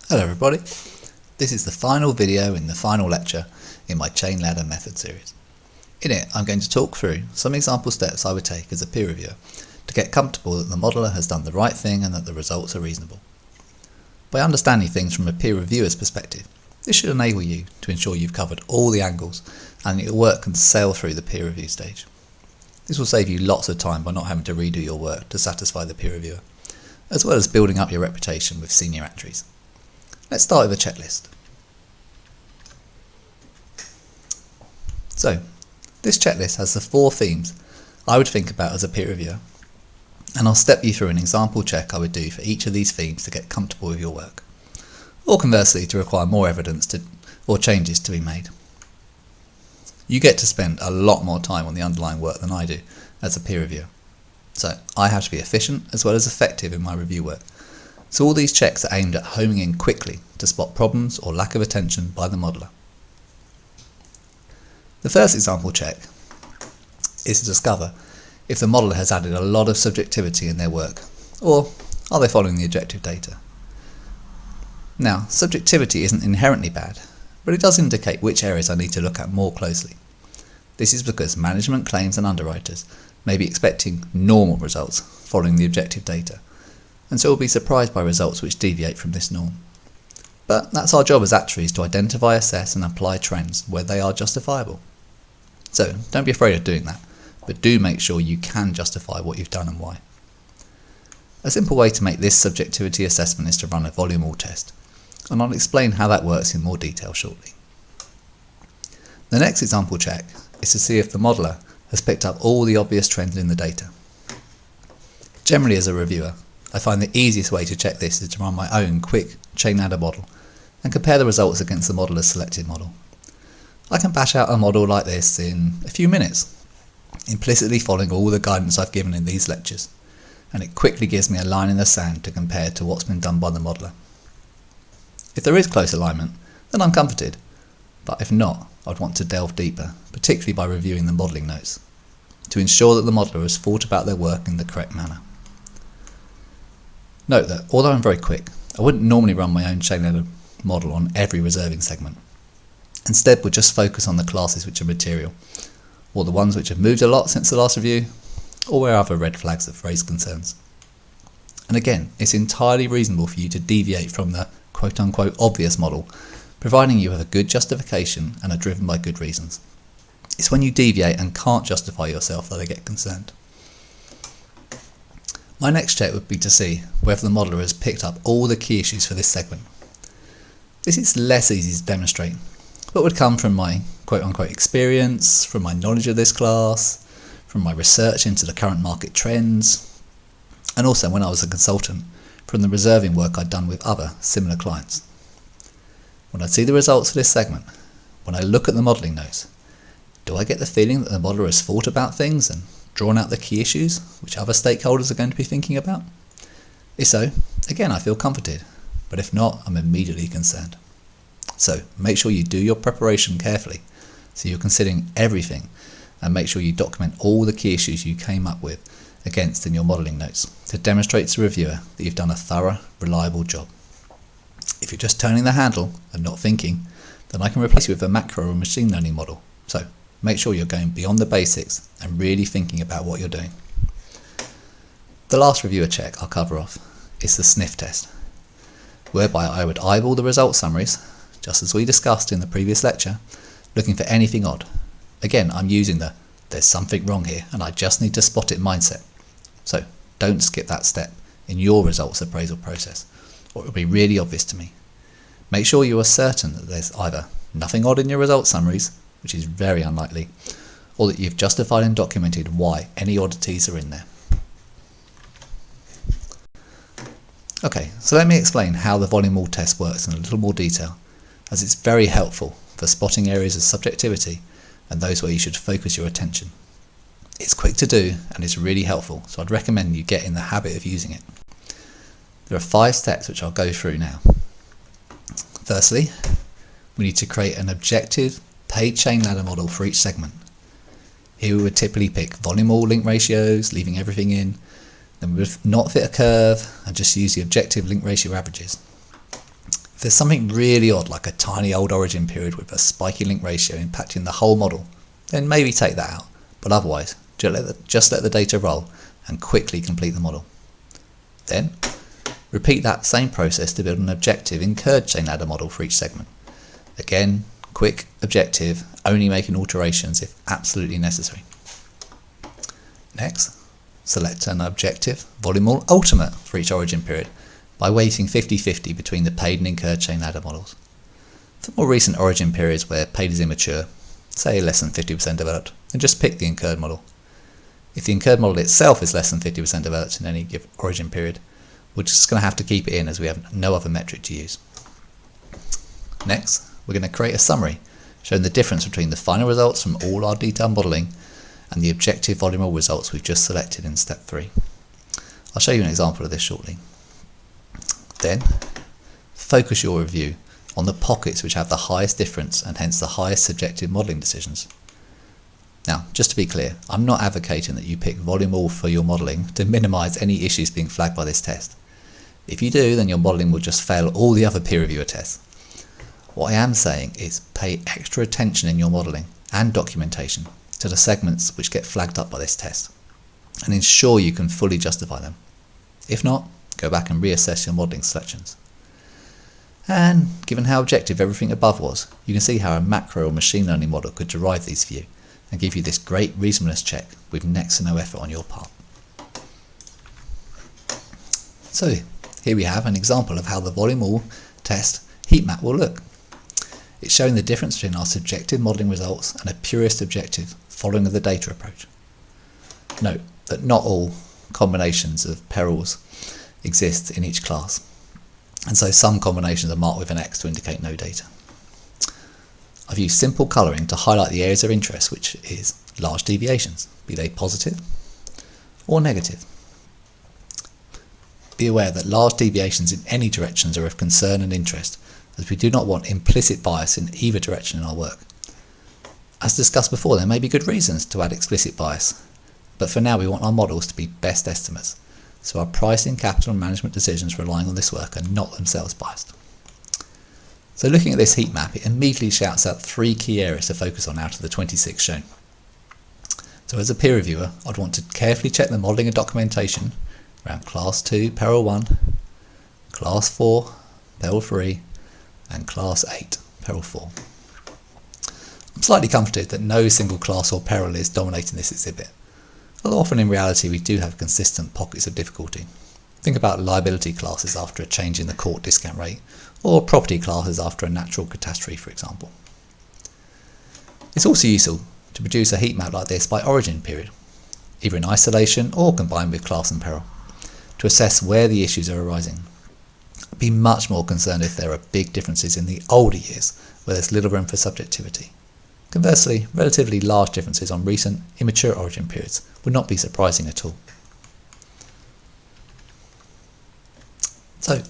Hello everybody, this is the final video in the final lecture in my chain ladder method series. In it I'm going to talk through some example steps I would take as a peer reviewer to get comfortable that the modeller has done the right thing and that the results are reasonable. By understanding things from a peer reviewer's perspective, this should enable you to ensure you've covered all the angles and your work can sail through the peer review stage. This will save you lots of time by not having to redo your work to satisfy the peer reviewer, as well as building up your reputation with senior actuaries. Let's start with a checklist. So, this checklist has the 4 themes I would think about as a peer reviewer, and I'll step you through an example check I would do for each of these themes to get comfortable with your work, or conversely to require more evidence or changes to be made. You get to spend a lot more time on the underlying work than I do as a peer reviewer, so I have to be efficient as well as effective in my review work. So all these checks are aimed at homing in quickly to spot problems or lack of attention by the modeller. The first example check is to discover if the modeller has added a lot of subjectivity in their work, or are they following the objective data. Now, subjectivity isn't inherently bad, but it does indicate which areas I need to look at more closely. This is because management claims and underwriters may be expecting normal results following the objective data, and so will be surprised by results which deviate from this norm. But that's our job as actuaries, to identify, assess and apply trends where they are justifiable. So don't be afraid of doing that, but do make sure you can justify what you've done and why. A simple way to make this subjectivity assessment is to run a volume all test, and I'll explain how that works in more detail shortly. The next example check is to see if the modeller has picked up all the obvious trends in the data. Generally, as a reviewer, I find the easiest way to check this is to run my own quick chain ladder model and compare the results against the modeller's selected model. I can bash out a model like this in a few minutes, implicitly following all the guidance I've given in these lectures, and it quickly gives me a line in the sand to compare to what's been done by the modeller. If there is close alignment, then I'm comforted, but if not, I'd want to delve deeper, particularly by reviewing the modelling notes, to ensure that the modeller has thought about their work in the correct manner. Note that, although I'm very quick, I wouldn't normally run my own chain ladder model on every reserving segment. Instead, we'll just focus on the classes which are material, or the ones which have moved a lot since the last review, or where other red flags have raised concerns. And again, it's entirely reasonable for you to deviate from the quote-unquote obvious model, providing you have a good justification and are driven by good reasons. It's when you deviate and can't justify yourself that I get concerned. My next check would be to see whether the modeller has picked up all the key issues for this segment. This is less easy to demonstrate, but would come from my quote-unquote experience, from my knowledge of this class, from my research into the current market trends, and also when I was a consultant, from the reserving work I'd done with other similar clients. When I see the results for this segment, when I look at the modelling notes, do I get the feeling that the modeller has thought about things and drawn out the key issues which other stakeholders are going to be thinking about? If so, again I feel comforted, but if not, I'm immediately concerned. So make sure you do your preparation carefully, so you're considering everything, and make sure you document all the key issues you came up with against in your modelling notes to demonstrate to the reviewer that you've done a thorough, reliable job. If you're just turning the handle and not thinking, then I can replace you with a macro or machine learning model. So make sure you're going beyond the basics and really thinking about what you're doing. The last reviewer check I'll cover off is the sniff test, whereby I would eyeball the result summaries, just as we discussed in the previous lecture, looking for anything odd. Again, I'm using the "there's something wrong here and I just need to spot it" mindset. So don't skip that step in your results appraisal process, or it will be really obvious to me. Make sure you are certain that there's either nothing odd in your result summaries, which is very unlikely, or that you've justified and documented why any oddities are in there. Okay, so let me explain how the volume all test works in a little more detail, as it's very helpful for spotting areas of subjectivity and those where you should focus your attention. It's quick to do and is really helpful, so I'd recommend you get in the habit of using it. There are 5 steps which I'll go through now. Firstly, we need to create an objective paid chain ladder model for each segment. Here we would typically pick volume all link ratios, leaving everything in, Then we would not fit a curve and just use the objective link ratio averages. If there's something really odd, like a tiny old origin period with a spiky link ratio impacting the whole model, then maybe take that out, but otherwise, just let the data roll and quickly complete the model. Then, repeat that same process to build an objective incurred chain ladder model for each segment. Again, quick, objective, only making alterations if absolutely necessary. Next, select an objective volume ultimate for each origin period by weighting 50-50 between the paid and incurred chain ladder models. For more recent origin periods where paid is immature, say less than 50% developed, then just pick the incurred model. If the incurred model itself is less than 50% developed in any given origin period, we're just going to have to keep it in as we have no other metric to use. Next, we're going to create a summary showing the difference between the final results from all our detailed modelling and the objective volume results we've just selected in step 3. I'll show you an example of this shortly. Then, focus your review on the pockets which have the highest difference and hence the highest subjective modelling decisions. Now, just to be clear, I'm not advocating that you pick volume all for your modelling to minimise any issues being flagged by this test. If you do, then your modelling will just fail all the other peer reviewer tests. What I am saying is pay extra attention in your modelling and documentation to the segments which get flagged up by this test, and ensure you can fully justify them. If not, go back and reassess your modelling selections. And given how objective everything above was, you can see how a macro or machine learning model could derive these for you and give you this great reasonableness check with next to no effort on your part. So here we have an example of how the volume all test heat map will look. It's showing the difference between our subjective modelling results and a purist objective following the data approach. Note that not all combinations of perils exist in each class, and so some combinations are marked with an X to indicate no data. I've used simple colouring to highlight the areas of interest, which is large deviations, be they positive or negative. Be aware that large deviations in any directions are of concern and interest, as we do not want implicit bias in either direction in our work. As discussed before, there may be good reasons to add explicit bias, but for now we want our models to be best estimates, so our pricing, capital and management decisions relying on this work are not themselves biased. So looking at this heat map, it immediately shouts out 3 key areas to focus on out of the 26 shown. So as a peer reviewer, I'd want to carefully check the modelling and documentation around Class 2, Peril 1, Class 4, Peril 3, and Class 8, Peril 4. I'm slightly comforted that no single class or peril is dominating this exhibit, although often in reality we do have consistent pockets of difficulty. Think about liability classes after a change in the court discount rate, or property classes after a natural catastrophe, for example. It's also useful to produce a heat map like this by origin period, either in isolation or combined with class and peril, to assess where the issues are arising. I'd be much more concerned if there are big differences in the older years where there's little room for subjectivity. Conversely, relatively large differences on recent, immature origin periods would not be surprising at all. So,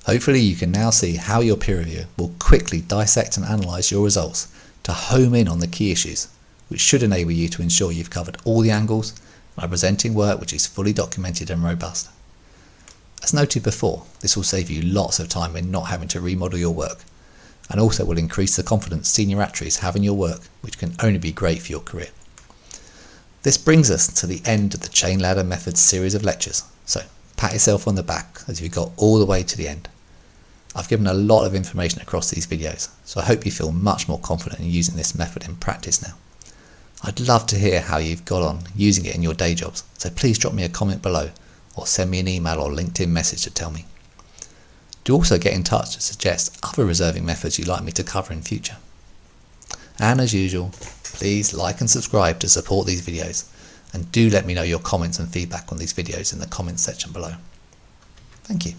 hopefully you can now see how your peer reviewer will quickly dissect and analyse your results to home in on the key issues, which should enable you to ensure you've covered all the angles by presenting work which is fully documented and robust. As noted before, this will save you lots of time in not having to remodel your work, and also will increase the confidence senior actuaries have in your work, which can only be great for your career. This brings us to the end of the Chain Ladder Methods series of lectures, so pat yourself on the back as you got all the way to the end. I've given a lot of information across these videos, so I hope you feel much more confident in using this method in practice now. I'd love to hear how you've got on using it in your day jobs, so please drop me a comment below or send me an email or LinkedIn message to tell me. Do also get in touch to suggest other reserving methods you'd like me to cover in future. And as usual, please like and subscribe to support these videos, and do let me know your comments and feedback on these videos in the comments section below. Thank you.